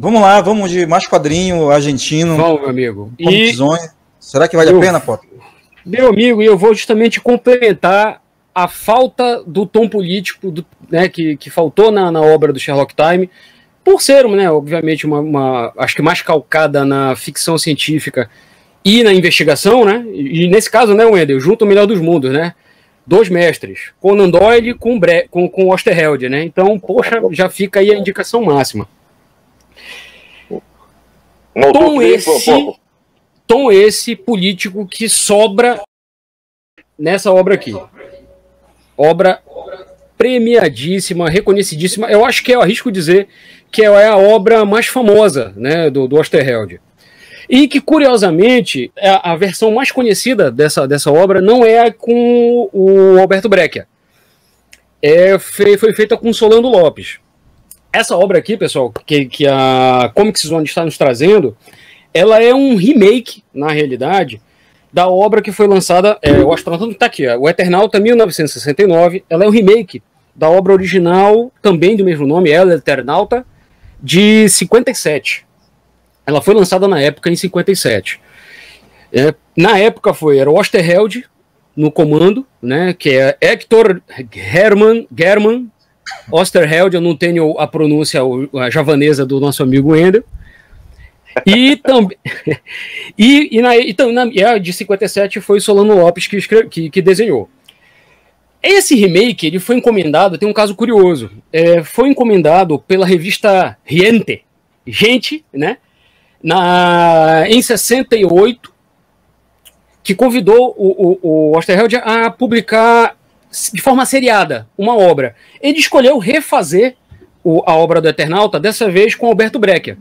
Vamos lá, vamos de mais quadrinho argentino. Vamos, meu amigo. Será que vale a pena, Potter? Meu amigo, e eu vou justamente complementar a falta do tom político né, que faltou na obra do Sherlock Time, por ser, né, obviamente, acho que mais calcada na ficção científica e na investigação, né? E nesse caso, né, Wendel, junto o melhor dos mundos, né? Dois mestres, Conan Doyle com Osterheld, né? Então, poxa, já fica aí a indicação máxima. Tom esse político que sobra nessa obra aqui. Obra premiadíssima, reconhecidíssima. Eu acho que eu arrisco dizer que é a obra mais famosa, né, do Osterheld. E que, curiosamente, a versão mais conhecida dessa obra não é com o Alberto Breccia. Foi feita com Solano Lopes. Essa obra aqui, pessoal, que a Comic Zone está nos trazendo, ela é um remake, na realidade, da obra que foi lançada, o astronauta está aqui, o Eternauta 1969, ela é um remake da obra original, também do mesmo nome, El Eternauta, de 57. Ela foi lançada na época em 57. Na época era o Osterheld no comando, né, que é Hector German Osterheld, eu não tenho a pronúncia a javanesa do nosso amigo Wendel. E também a de 57 foi Solano Lopes que desenhou. Esse remake ele foi encomendado, tem um caso curioso, foi encomendado pela revista Gente, né, em 68, que convidou o Osterheld a publicar de forma seriada uma obra. Ele escolheu refazer a obra do Eternauta, dessa vez com Alberto Breccia.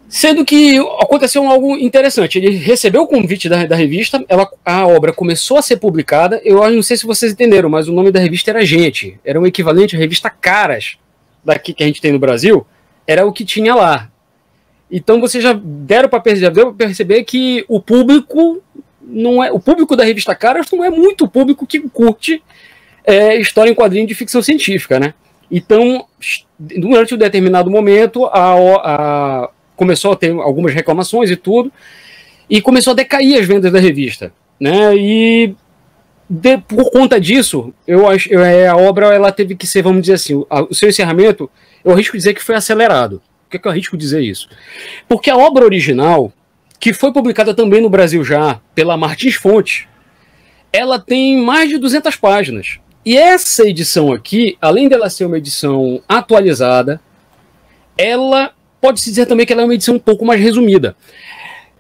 Sendo que aconteceu algo interessante. Ele recebeu o convite da revista, a obra começou a ser publicada. Eu não sei se vocês entenderam, mas o nome da revista era Gente. Era um equivalente à revista Caras, daqui que a gente tem no Brasil, era o que tinha lá. Então vocês já deu para perceber que o público o público da revista Caras não é muito público que curte história em quadrinho de ficção científica, né? Então, durante um determinado momento, começou a ter algumas reclamações e tudo, e começou a decair as vendas da revista, né? E por conta disso, a obra ela teve que ser, vamos dizer assim, o seu encerramento, eu arrisco dizer que foi acelerado. Por que eu arrisco dizer isso? Porque a obra original, que foi publicada também no Brasil já, pela Martins Fontes, ela tem mais de 200 páginas. E essa edição aqui, além dela ser uma edição atualizada, ela pode-se dizer também que ela é uma edição um pouco mais resumida.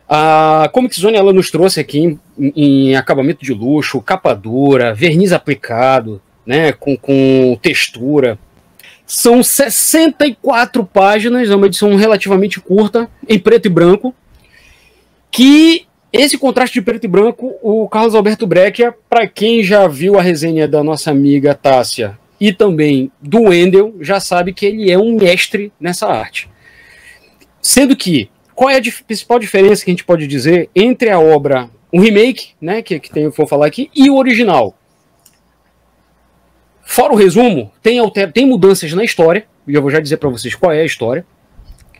A Comic Zone ela nos trouxe aqui em acabamento de luxo, capa dura, verniz aplicado, né, com textura. São 64 páginas, é uma edição relativamente curta, em preto e branco, que esse contraste de preto e branco, o Carlos Alberto Breccia, para quem já viu a resenha da nossa amiga Tássia e também do Wendel, já sabe que ele é um mestre nessa arte. Sendo que, qual é a principal diferença que a gente pode dizer entre a obra, um remake, né, que vou falar aqui, e o original? Fora o resumo, tem mudanças na história, e eu vou já dizer para vocês qual é a história,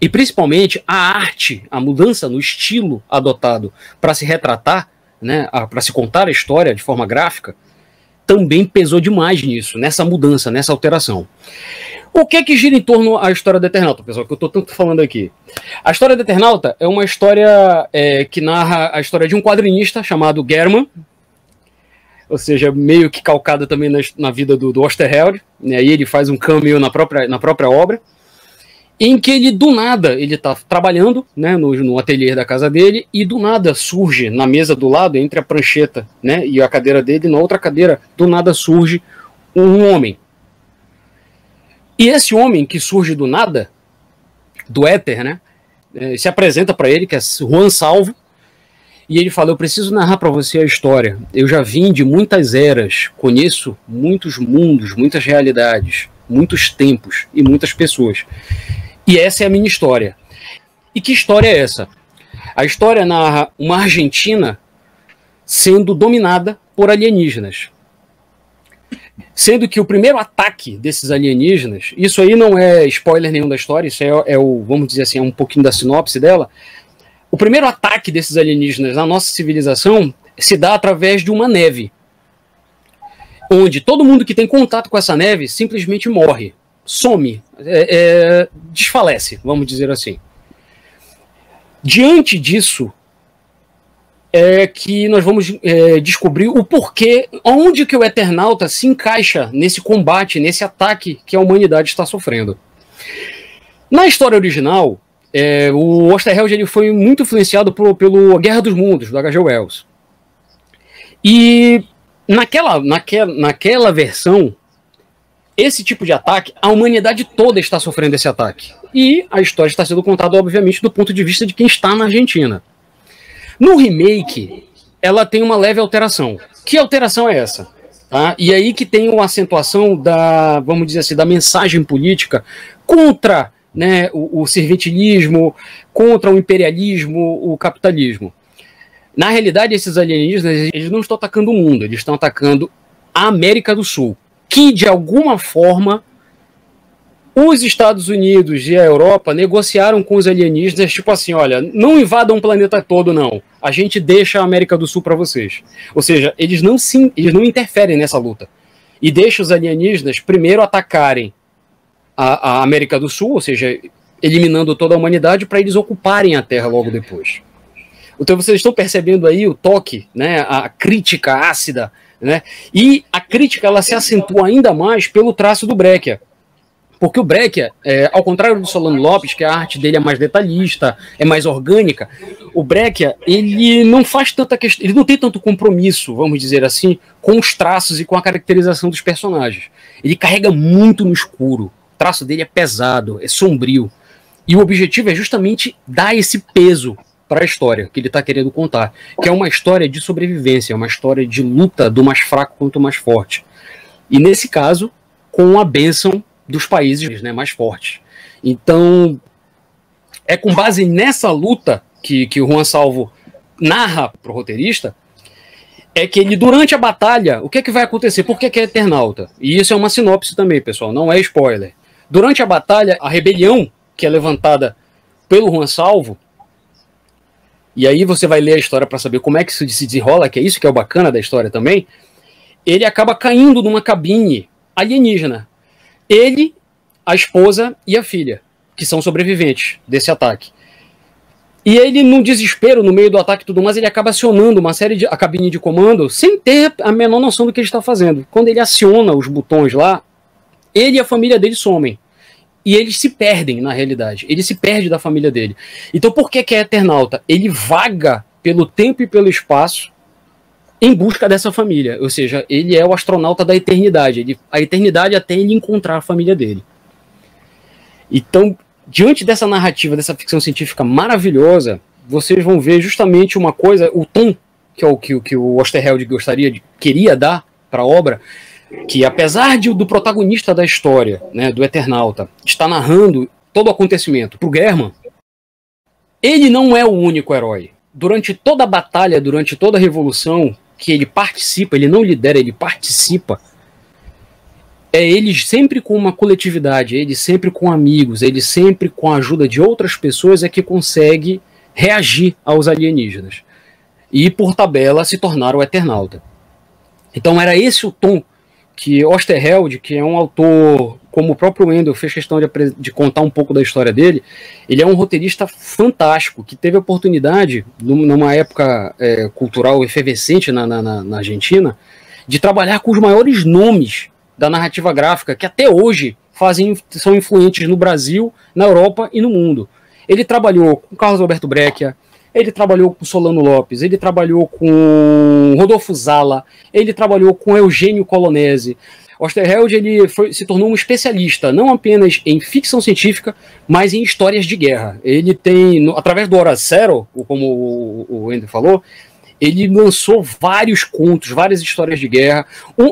e principalmente a arte, a mudança no estilo adotado para se retratar, né, para se contar a história de forma gráfica, também pesou demais nisso, nessa mudança, nessa alteração. O que é que gira em torno à história do Eternauta, pessoal, que eu estou tanto falando aqui? A história do Eternauta é uma história que narra a história de um quadrinista chamado German, ou seja, meio que calcada também na vida do Osterheld, né, e ele faz um cameo na própria obra, em que ele, do nada, ele está trabalhando, né, no ateliê da casa dele, e do nada surge, na mesa do lado, entre a prancheta, né, e a cadeira dele, na outra cadeira, do nada surge um homem. E esse homem que surge do nada, do éter, né, se apresenta para ele, que é Juan Salvo, e ele fala: eu preciso narrar para você a história. Eu já vim de muitas eras, conheço muitos mundos, muitas realidades, muitos tempos e muitas pessoas. E essa é a minha história. E que história é essa? A história narra uma Argentina sendo dominada por alienígenas. Sendo que o primeiro ataque desses alienígenas, isso aí não é spoiler nenhum da história, isso é o, vamos dizer assim, é um pouquinho da sinopse dela. O primeiro ataque desses alienígenas na nossa civilização se dá através de uma neve, onde todo mundo que tem contato com essa neve simplesmente morre, some, desfalece, vamos dizer assim. Diante disso, é que nós vamos descobrir o porquê, onde que o Eternauta se encaixa nesse combate, nesse ataque que a humanidade está sofrendo. Na história original, o Osterheld ele foi muito influenciado pelo Guerra dos Mundos, do H.G. Wells. E naquela versão, esse tipo de ataque, a humanidade toda está sofrendo esse ataque. E a história está sendo contada, obviamente, do ponto de vista de quem está na Argentina. No remake, ela tem uma leve alteração. Que alteração é essa? Tá? E aí que tem uma acentuação da, vamos dizer assim, da mensagem política contra, né, o serventilismo, contra o imperialismo, o capitalismo. Na realidade, esses alienígenas, eles não estão atacando o mundo, eles estão atacando a América do Sul, que de alguma forma os Estados Unidos e a Europa negociaram com os alienígenas, tipo assim, olha, não invadam o planeta todo, não. A gente deixa a América do Sul para vocês. Ou seja, eles não interferem nessa luta. E deixam os alienígenas primeiro atacarem a América do Sul, ou seja, eliminando toda a humanidade, para eles ocuparem a Terra logo depois. Então vocês estão percebendo aí o toque, né, a crítica ácida, né? E a crítica ela se acentua ainda mais pelo traço do Breccia. Porque o Breccia, ao contrário do Solano Lopes, que a arte dele é mais detalhista, é mais orgânica, o Breccia, ele não faz tanta questão, ele não tem tanto compromisso, vamos dizer assim, com os traços e com a caracterização dos personagens. Ele carrega muito no escuro, o traço dele é pesado, é sombrio. E o objetivo é justamente dar esse peso para a história que ele está querendo contar, que é uma história de sobrevivência, uma história de luta do mais fraco contra o mais forte. E nesse caso, com a bênção dos países, né, mais fortes. Então, é com base nessa luta que o Juan Salvo narra para o roteirista, é que ele, durante a batalha, o que é que vai acontecer? Por que é Eternauta? E isso é uma sinopse também, pessoal, não é spoiler. Durante a batalha, a rebelião que é levantada pelo Juan Salvo, e aí você vai ler a história para saber como é que isso se desenrola, que é isso que é o bacana da história também, ele acaba caindo numa cabine alienígena. Ele, a esposa e a filha, que são sobreviventes desse ataque. E ele, no desespero, no meio do ataque e tudo mais, ele acaba acionando a cabine de comando sem ter a menor noção do que ele está fazendo. Quando ele aciona os botões lá, ele e a família dele somem. E eles se perdem, na realidade. Ele se perde da família dele. Então, por que é Eternauta? Ele vaga pelo tempo e pelo espaço em busca dessa família. Ou seja, ele é o astronauta da eternidade. A eternidade até ele encontrar a família dele. Então, diante dessa narrativa, dessa ficção científica maravilhosa, vocês vão ver justamente uma coisa, o tom que é o que o Osterheld queria dar para a obra, que apesar do protagonista da história, né, do Eternauta, estar narrando todo o acontecimento para o German, ele não é o único herói. Durante toda a batalha, durante toda a revolução que ele participa, ele não lidera, ele participa, ele sempre com uma coletividade, ele sempre com amigos, ele sempre com a ajuda de outras pessoas é que consegue reagir aos alienígenas. E, por tabela, se tornar o Eternauta. Então era esse o tom que Osterheld, que é um autor, como o próprio Wendell fez questão de contar um pouco da história dele, ele é um roteirista fantástico, que teve a oportunidade, numa época cultural efervescente na Argentina, de trabalhar com os maiores nomes da narrativa gráfica, que até hoje são influentes no Brasil, na Europa e no mundo. Ele trabalhou com Carlos Alberto Breccia, ele trabalhou com Solano Lopes, ele trabalhou com Rodolfo Zala, ele trabalhou com Eugênio Colonese. Osterheld se tornou um especialista, não apenas em ficção científica, mas em histórias de guerra. Ele tem, através do Hora Zero, como o Wendell falou, ele lançou vários contos, várias histórias de guerra.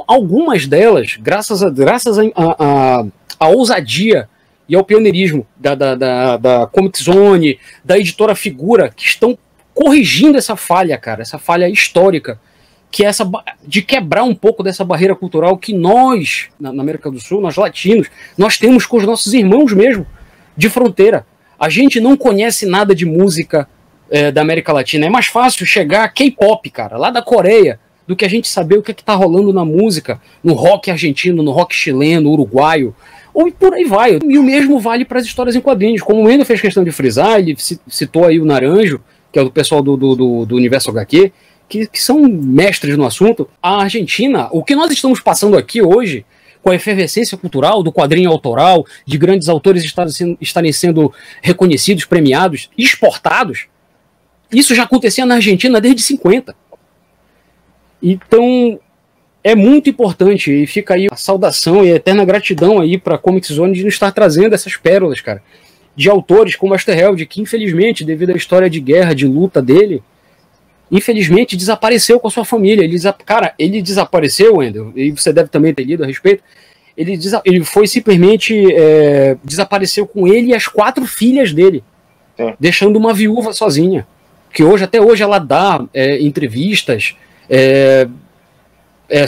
Algumas delas, graças à ousadia e ao pioneirismo da Comic Zone, da editora Figura, que estão corrigindo essa falha, cara, essa falha histórica que é de quebrar um pouco dessa barreira cultural que nós, na América do Sul, nós latinos, nós temos com os nossos irmãos mesmo, de fronteira. A gente não conhece nada de música da América Latina. É mais fácil chegar a K-pop, cara, lá da Coreia, do que a gente saber o que está rolando na música, no rock argentino, no rock chileno, uruguaio, ou por aí vai. E o mesmo vale para as histórias em quadrinhos. Como o Wendel fez questão de frisar, ele citou aí o Naranjo, que é do pessoal do Universo HQ, que são mestres no assunto. A Argentina, o que nós estamos passando aqui hoje, com a efervescência cultural do quadrinho autoral, de grandes autores estarem sendo reconhecidos, premiados, exportados, isso já acontecia na Argentina desde 50. Então, é muito importante, e fica aí a saudação e a eterna gratidão aí para a Comic Zone de nos estar trazendo essas pérolas, cara, de autores como Asterheld, que infelizmente, devido à história de guerra, de luta dele, infelizmente desapareceu com a sua família. Ele desapareceu, Wendel, e você deve também ter lido a respeito, ele foi simplesmente, desapareceu com ele e as 4 filhas dele, deixando uma viúva sozinha, que até hoje ela dá entrevistas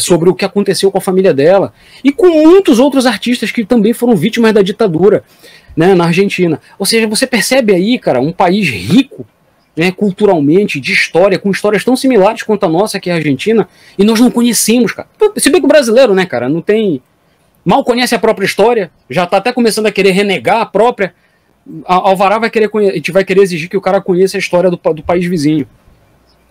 sobre o que aconteceu com a família dela, e com muitos outros artistas que também foram vítimas da ditadura, né, na Argentina. Ou seja, você percebe aí, cara, um país rico, né, culturalmente, de história, com histórias tão similares quanto a nossa, que é a Argentina, e nós não conhecemos, cara. Se bem que o brasileiro, né, cara, mal conhece a própria história, já tá até começando a querer renegar a própria. Alvará a gente vai querer exigir que o cara conheça a história do país vizinho.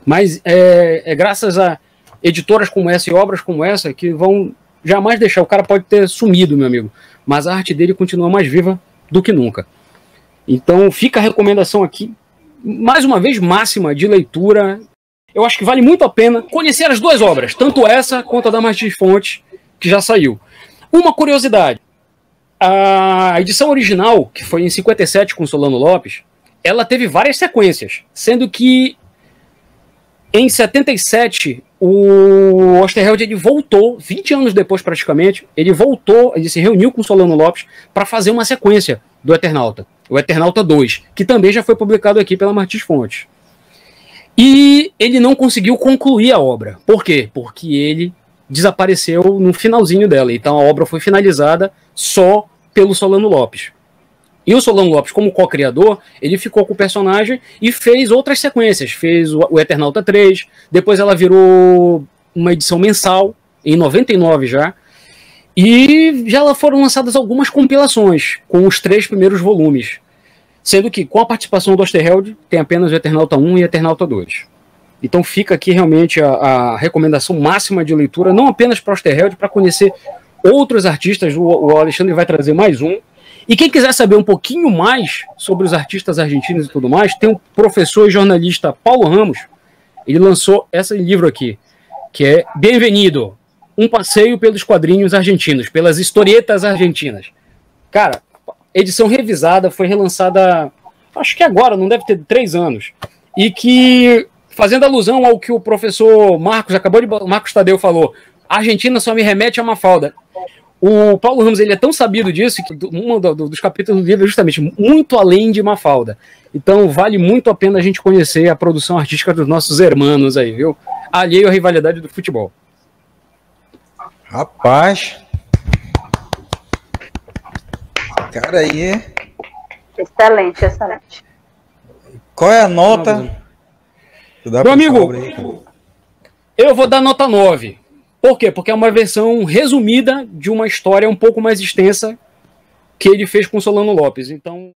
Mas é graças a editoras como essa e obras como essa que vão jamais deixar. O cara pode ter sumido, meu amigo, mas a arte dele continua mais viva do que nunca. Então fica a recomendação aqui, mais uma vez, máxima de leitura. Eu acho que vale muito a pena conhecer as 2 obras, tanto essa quanto a da Martins Fontes, que já saiu. Uma curiosidade, a edição original, que foi em 57 com Solano Lopes, ela teve várias sequências, sendo que em 77 o Osterheld ele voltou, 20 anos depois praticamente, ele se reuniu com Solano Lopes para fazer uma sequência do Eternauta, o Eternauta 2, que também já foi publicado aqui pela Martins Fontes. E ele não conseguiu concluir a obra. Por quê? Porque ele desapareceu no finalzinho dela. Então a obra foi finalizada só pelo Solano Lopes. E o Solano Lopes, como co-criador, ele ficou com o personagem e fez outras sequências. Fez o Eternauta 3, depois ela virou uma edição mensal, em 99 já, e já foram lançadas algumas compilações, com os 3 primeiros volumes. Sendo que, com a participação do Osterheld, tem apenas o Eternauta 1 e o Eternauta 2. Então fica aqui realmente a recomendação máxima de leitura, não apenas para o Osterheld, para conhecer outros artistas. O Alexandre vai trazer mais um. E quem quiser saber um pouquinho mais sobre os artistas argentinos e tudo mais, tem o professor e jornalista Paulo Ramos. Ele lançou esse livro aqui, que é Bem-vindo, um passeio pelos quadrinhos argentinos, pelas historietas argentinas. Cara, edição revisada, foi relançada, acho que agora, não deve ter 3 anos. E que, fazendo alusão ao que o professor Marcos Tadeu falou, a Argentina só me remete a Mafalda. O Paulo Ramos ele é tão sabido disso que um dos capítulos do livro é justamente muito além de Mafalda. Então vale muito a pena a gente conhecer a produção artística dos nossos hermanos aí, viu? Alheio à rivalidade do futebol. Rapaz. Cara aí. Excelente, excelente. Qual é a nota? Meu amigo, eu vou dar nota 9. Por quê? Porque é uma versão resumida de uma história um pouco mais extensa que ele fez com Solano Lopes. Então...